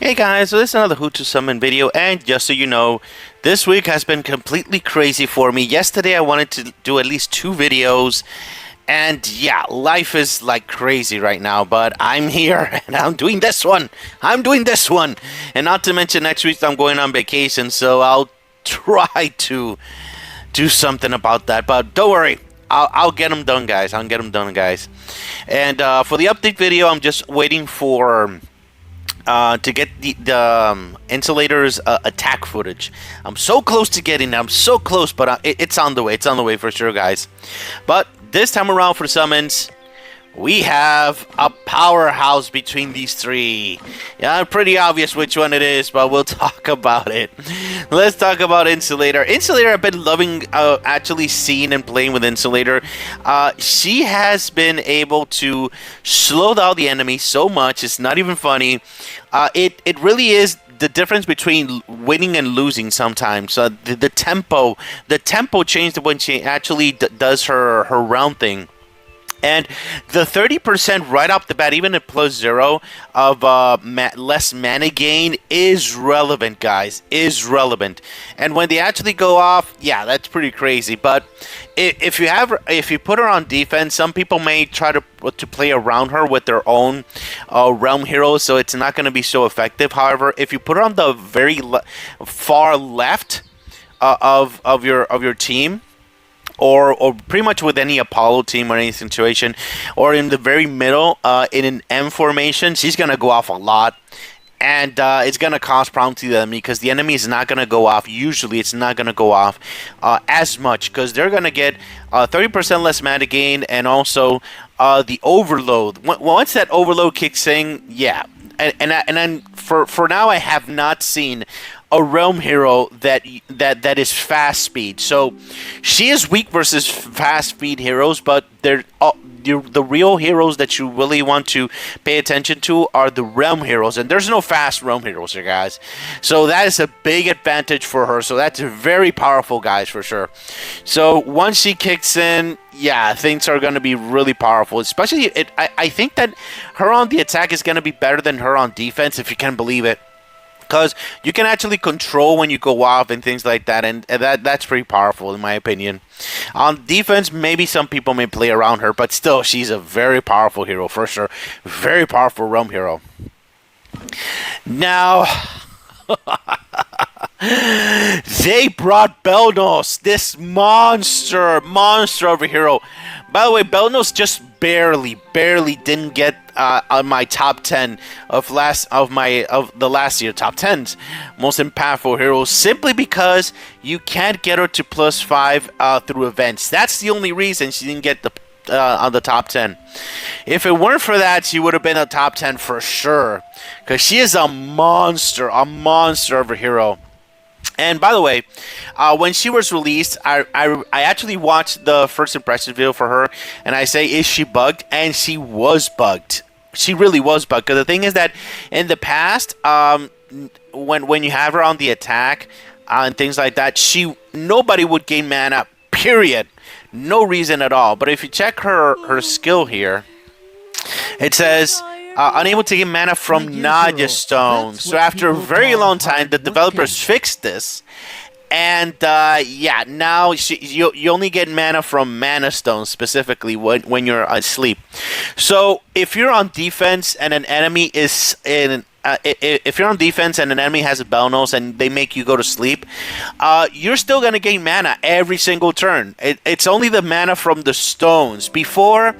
Hey guys, so this is another Who to Summon video, and just so you know, this week has been completely crazy for me. Yesterday I wanted to do at least 2 videos, and yeah, life is like crazy right now, but I'm here, and I'm doing this one. And not to mention next week I'm going on vacation, so I'll try to do something about that, but don't worry. I'll get them done, guys. And for the update video, I'm just waiting for to get the Insulator's attack footage. I'm so close to getting it. I'm so close, but it's on the way. It's on the way for sure, guys. But this time around for summons, we have a powerhouse between these three. Yeah, pretty obvious which one it is, but we'll talk about it. Let's talk about Insulator. Insulator, I've been loving actually seeing and playing with Insulator. She has been able to slow down the enemy so much, it's not even funny. It really is the difference between winning and losing sometimes. The tempo changed when she actually does her round thing. And the 30% right off the bat, even at +0 of less mana gain, is relevant, guys. Is relevant. And when they actually go off, yeah, that's pretty crazy. But if you put her on defense, some people may try to play around her with their own realm heroes, so it's not going to be so effective. However, if you put her on the very far left of your team, or pretty much with any Apollo team or any situation, or in the very middle in an M formation, she's going to go off a lot. And it's going to cause problems to the enemy because the enemy is not going to go off. Usually it's not going to go off as much because they're going to get 30% less mana gain, and also the overload. Once that overload kicks in, yeah. And then for now, I have not seen a realm hero that is fast speed. So she is weak versus fast speed heroes, but they're the real heroes that you really want to pay attention to are the realm heroes, and there's no fast realm heroes here, guys. So that is a big advantage for her. So that's very powerful, guys, for sure. So once she kicks in, yeah, things are going to be really powerful. Especially, I think that her on the attack is going to be better than her on defense, if you can believe it. Because you can actually control when you go off and things like that, and that's pretty powerful in my opinion. On defense, maybe some people may play around her, but still, she's a very powerful hero for sure. Very powerful realm hero. Now, they brought Banos, this monster over hero. By the way, Banos just barely didn't get on my top 10 of the last year top 10s most impactful heroes, simply because you can't get her to +5 through events. That's the only reason she didn't get the on the top 10. If it weren't for that, she would have been a top 10 for sure, because she is a monster of a hero. And by the way, when she was released, I actually watched the first impression video for her, and I say, is she bugged? And she was bugged. She really was bugged. Because the thing is that in the past, when you have her on the attack and things like that, nobody would gain mana. Period. No reason at all. But if you check her skill here, it says unable to get mana from Nadia Stone. So after a very long time, the developers fixed this. And yeah, now you only get mana from Mana Stone specifically when you're asleep. So if you're on defense and an enemy is in... if you're on defense and an enemy has a Banos and they make you go to sleep, you're still going to gain mana every single turn. It's only the mana from the stones. Before...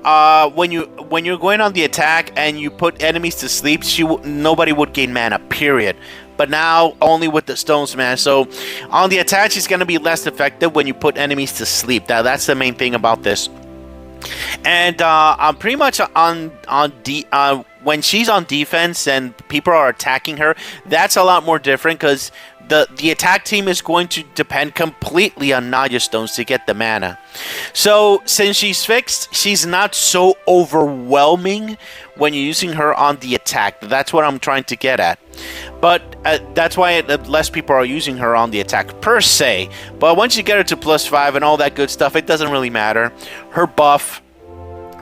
when you're going on the attack and you put enemies to sleep, nobody would gain mana, period. But now only with the stones, man. So on the attack, she's gonna be less effective when you put enemies to sleep. Now that's the main thing about this. And I'm pretty much when she's on defense and people are attacking her, that's a lot more different, because the attack team is going to depend completely on Nadia Stones to get the mana. So since she's fixed, she's not so overwhelming when you're using her on the attack. That's what I'm trying to get at. But that's why less people are using her on the attack per se. But once you get her to +5 and all that good stuff, it doesn't really matter. Her buff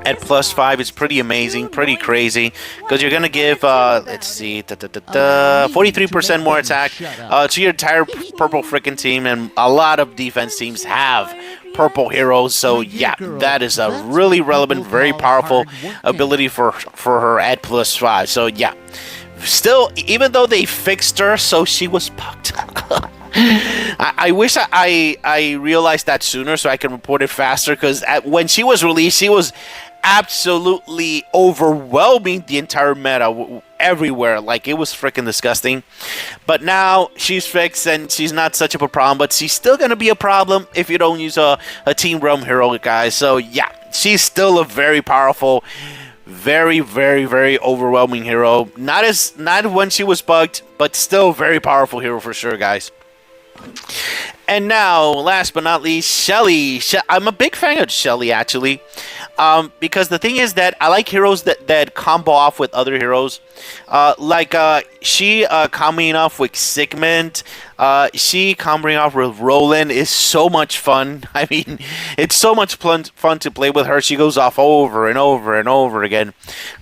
at +5 is pretty amazing, pretty crazy, because you're gonna give let's see, 43% more attack to your entire purple freaking team, and a lot of defense teams have purple heroes, so yeah, that is a really relevant, very powerful ability for her at +5. So yeah, still, even though they fixed her so she was pucked. I wish I realized that sooner so I can report it faster, because when she was released, she was absolutely overwhelming the entire meta everywhere. Like, it was freaking disgusting. But now she's fixed and she's not such of a problem, but she's still going to be a problem if you don't use a Team Realm hero, guys. So yeah, she's still a very powerful, very, very, very overwhelming hero. Not when she was bugged, but still very powerful hero for sure, guys. And now, last but not least, Shelly. I'm a big fan of Shelly, actually, because the thing is that I like heroes that combo off with other heroes. She comboing off with Sigmund, she comboing off with Roland is so much fun. I mean, it's so much fun to play with her. She goes off over and over and over again.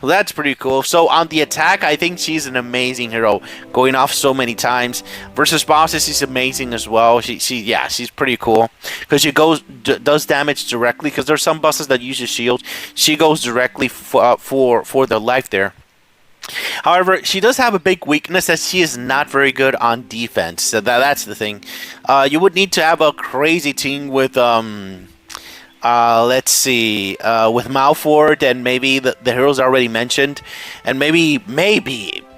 Well, that's pretty cool. So on the attack, I think she's an amazing hero, going off so many times. Versus bosses, she's amazing as well. She's pretty cool because she does damage directly. Because there's some bosses that use a shield. She goes directly for the life there. However, she does have a big weakness that she is not very good on defense. So that's the thing. You would need to have a crazy team with let's see, with Malford and maybe the heroes already mentioned, and maybe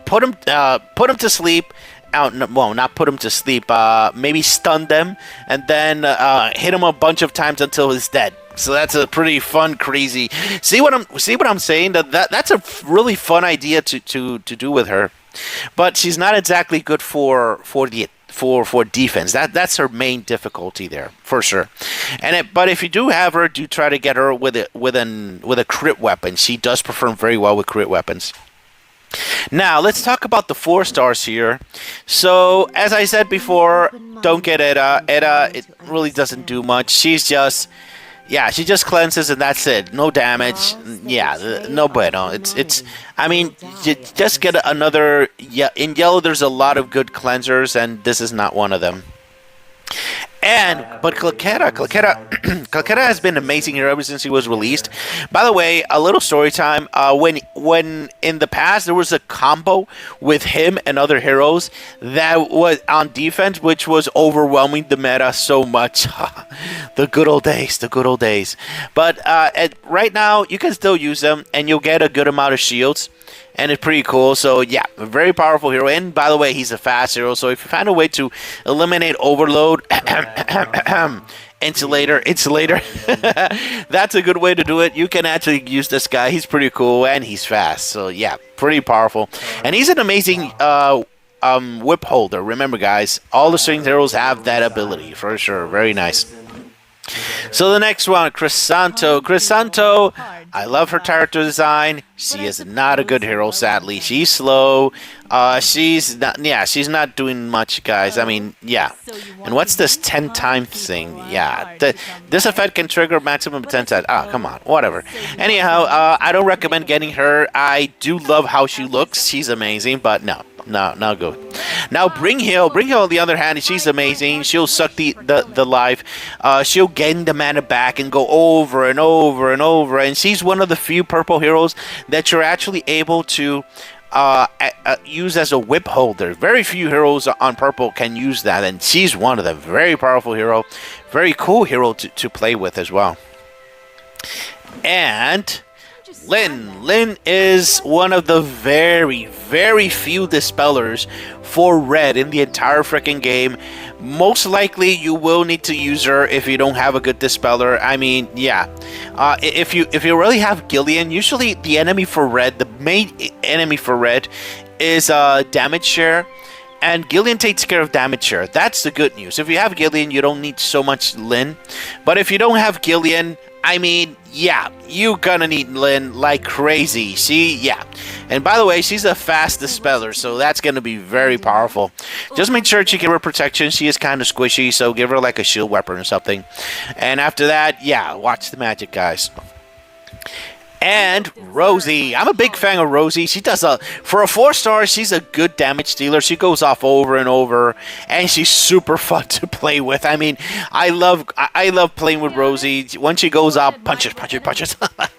put him to sleep. Well, not put him to sleep. Maybe stun them and then hit him a bunch of times until he's dead. So that's a pretty fun, crazy. See what I'm saying? That's a really fun idea to do with her, but she's not exactly good for defense. That's her main difficulty there for sure. But if you do have her, do try to get her with a crit weapon. She does perform very well with crit weapons. Now, let's talk about the 4 stars here. So, as I said before, don't get Edda. Edda, it really doesn't do much. She just cleanses and that's it. No damage. Yeah, no bueno. I mean, you just get another. Yeah, in yellow, there's a lot of good cleansers, and this is not one of them. But Clicketta has been amazing here ever since he was released. By the way, a little story time. When in the past there was a combo with him and other heroes that was on defense, which was overwhelming the meta so much. The good old days. But right now you can still use them, and you'll get a good amount of shields. And it's pretty cool. So yeah, a very powerful hero. And by the way, he's a fast hero. So if you find a way to eliminate overload, insulator, that's a good way to do it. You can actually use this guy. He's pretty cool and he's fast. So yeah, pretty powerful. And he's an amazing whip holder. Remember, guys, all the strength heroes have that ability for sure. Very nice. So the next one, Crisanto. I love her character design. She is not a good hero, sadly. She's slow. She's not doing much, guys. I mean, yeah. And what's this 10 times thing? Yeah. This effect can trigger maximum 10 times. Come on. Whatever. Anyhow, I don't recommend getting her. I do love how she looks. She's amazing, but no, not good. Now, Bringhill, on the other hand, she's amazing. She'll suck the life. She'll gain the mana back and go over and over and over. And she's one of the few purple heroes that you're actually able to use as a whip holder. Very few heroes on purple can use that, and she's one of them. Very powerful hero. Very cool hero to play with as well. And Lyn is one of the very, very few dispellers for red in the entire freaking game. Most likely you will need to use her if you don't have a good dispeller. I mean, yeah. If you really have Gillian, usually the enemy for red, the main enemy for red is damage share. And Gillian takes care of damage share. That's the good news. If you have Gillian, you don't need so much Lyn. But if you don't have Gillian, I mean, yeah, you're gonna need Lyn like crazy. And by the way, she's a fast dispeller, so that's gonna be very powerful. Just make sure she give her protection. She is kind of squishy, so give her like a shield weapon or something. And after that, yeah, watch the magic, guys. And Rosie. I'm a big fan of Rosie. She does for a 4-star, she's a good damage dealer. She goes off over and over, and she's super fun to play with. I mean, I love playing with Rosie. Once she goes up, punches.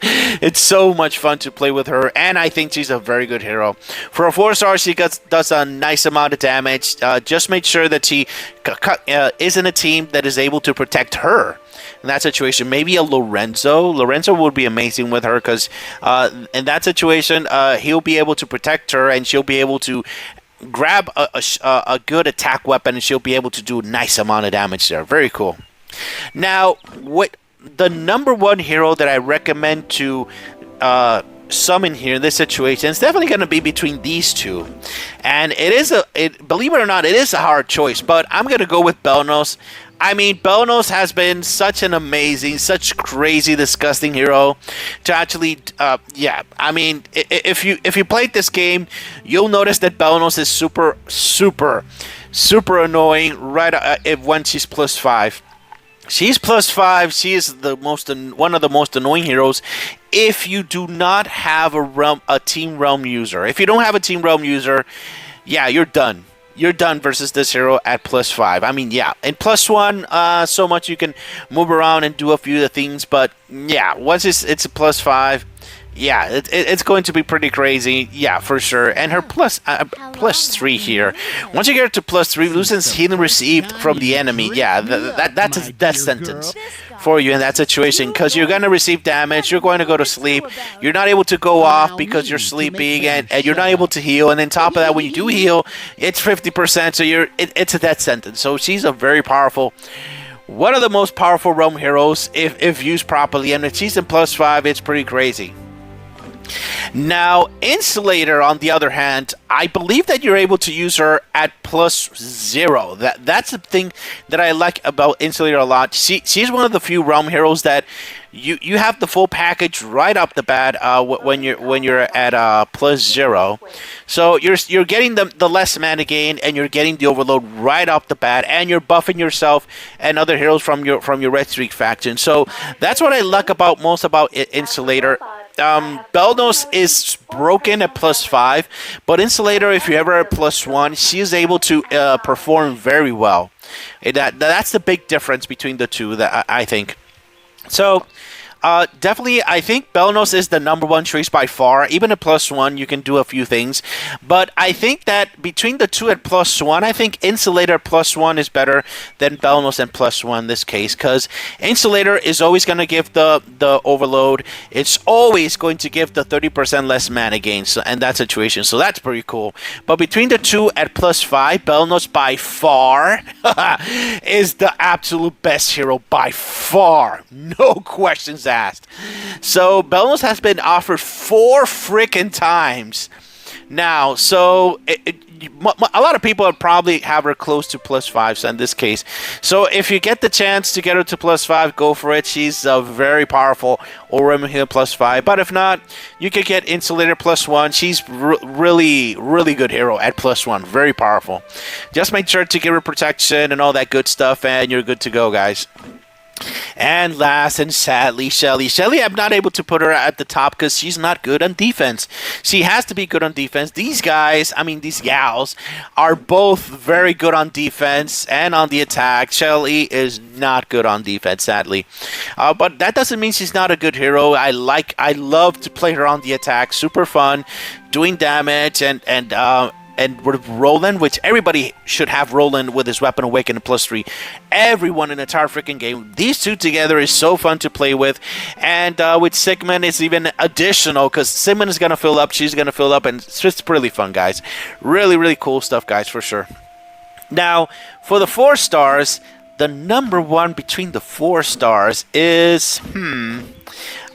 It's so much fun to play with her, and I think she's a very good hero. For a 4-star, she does a nice amount of damage. Just make sure that she is in a team that is able to protect her. In that situation, maybe a Lorenzo. Lorenzo would be amazing with her because in that situation, he'll be able to protect her and she'll be able to grab a good attack weapon and she'll be able to do a nice amount of damage there. Very cool. Now, what the number one hero that I recommend to summon here in this situation is definitely going to be between these two, and believe it or not, it is a hard choice, but I'm going to go with Banos. I mean, Banos has been such an amazing, such crazy, disgusting hero to actually, I mean, if you played this game, you'll notice that Banos is super annoying when she's +5. She's +5. She is one of the most annoying heroes. If you do not have a Team Realm user, if you don't have a Team Realm user, yeah, you're done. You're done versus this hero at +5. I mean, yeah, in +1, so much you can move around and do a few of the things, but yeah, once it's a +5, yeah, it's going to be pretty crazy, yeah, for sure. And her +3 here. Once you get her to +3, loses healing received from the enemy. Yeah, that's a death sentence for you in that situation, because you're going to receive damage, you're going to go to sleep, you're not able to go off because you're sleeping, and you're not able to heal, and on top of that, when you do heal, it's 50%, so it's a death sentence. So she's a very powerful, one of the most powerful realm heroes if used properly, and if she's in +5, it's pretty crazy. Now, Insulator, on the other hand, I believe that you're able to use her at +0. That's the thing that I like about Insulator a lot. She's one of the few realm heroes that you have the full package right up the bat when you're at +0. So you're getting the less mana gain, and you're getting the overload right off the bat, and you're buffing yourself and other heroes from your Red Streak faction. So that's what I like most about Insulator. Banos is broken at +5, but Insulator, if you ever at +1, she is able to perform very well. That's the big difference between the two, that I think. So, definitely, I think Banos is the number one choice by far. Even at +1, you can do a few things. But I think that between the two at +1, I think Insulator +1 is better than Banos and +1 in this case. Because Insulator is always going to give the overload. It's always going to give the 30% less mana gain in that situation. So that's pretty cool. But between the two at +5, Banos by far is the absolute best hero by far. No questions asked. So Banos has been offered 4 freaking times now. So a lot of people would probably have her close to +5. So in this case, so if you get the chance to get her to +5, go for it. She's a very powerful Orem here +5. But if not, you could get Insulator +1. She's really good hero at +1. Very powerful. Just make sure to give her protection and all that good stuff, and you're good to go, guys. And last and sadly, Shelly. Shelly, I'm not able to put her at the top because she's not good on defense. She has to be good on defense. These gals, are both very good on defense and on the attack. Shelly is not good on defense, sadly. But that doesn't mean she's not a good hero. I love to play her on the attack. Super fun, doing damage, and with Roland, which everybody should have Roland with his weapon awakened at +3. Everyone in the entire freaking game. These two together is so fun to play with. And with Sigmund, it's even additional because Sigmund is going to fill up, she's going to fill up, and it's just really fun, guys. Really cool stuff, guys, for sure. Now, for the 4 stars, the number one between the 4 stars is,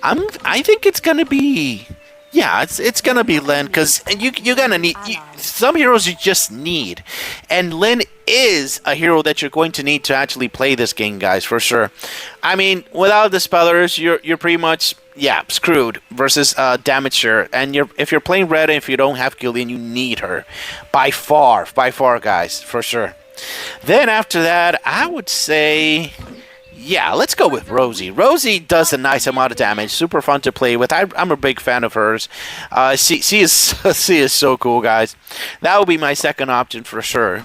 I think it's going to be... Yeah, it's gonna be Lynn, because you're gonna need some heroes you just need, and Lynn is a hero that you're going to need to actually play this game, guys, for sure. I mean, without the spellers, you're pretty much screwed versus Damager, and if you're playing red and if you don't have Gillian, you need her by far, guys, for sure. Then after that, I would say. yeah, let's go with Rosie. Rosie does a nice amount of damage. Super fun to play with. I'm a big fan of hers. She is she is so cool, guys. That would be my second option for sure.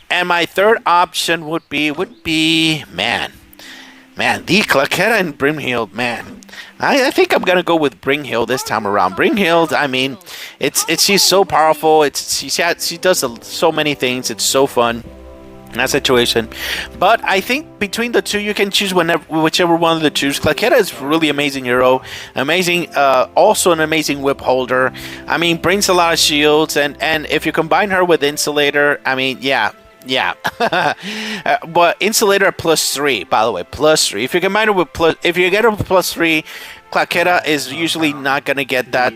And my third option would be man, the Claqueta and Brimhild, man. I think I'm gonna go with Brimhild this time around. Brimhild, I mean, it's she's so powerful. She does so many things. It's so fun in that situation. But I think between the two, you can choose whichever one of the two. Claqueta is really amazing hero, amazing, also an amazing whip holder. I mean, brings a lot of shields, and if you combine her with Insulator, I mean, yeah. But Insulator +3, by the way, +3. If you combine it with if you get her with +3, Claqueta is usually not gonna get that,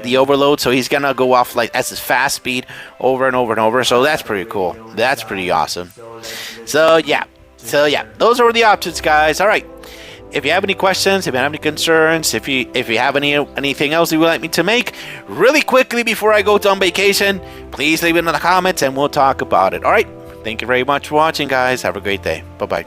the overload. So he's gonna go off like as his fast speed over and over and over. So that's pretty cool. That's pretty awesome. So yeah, those are the options, guys. All right. If you have any questions, if you have any concerns, if you have anything else you would like me to make, really quickly before I go on vacation, please leave it in the comments and we'll talk about it. All right. Thank you very much for watching, guys. Have a great day. Bye-bye.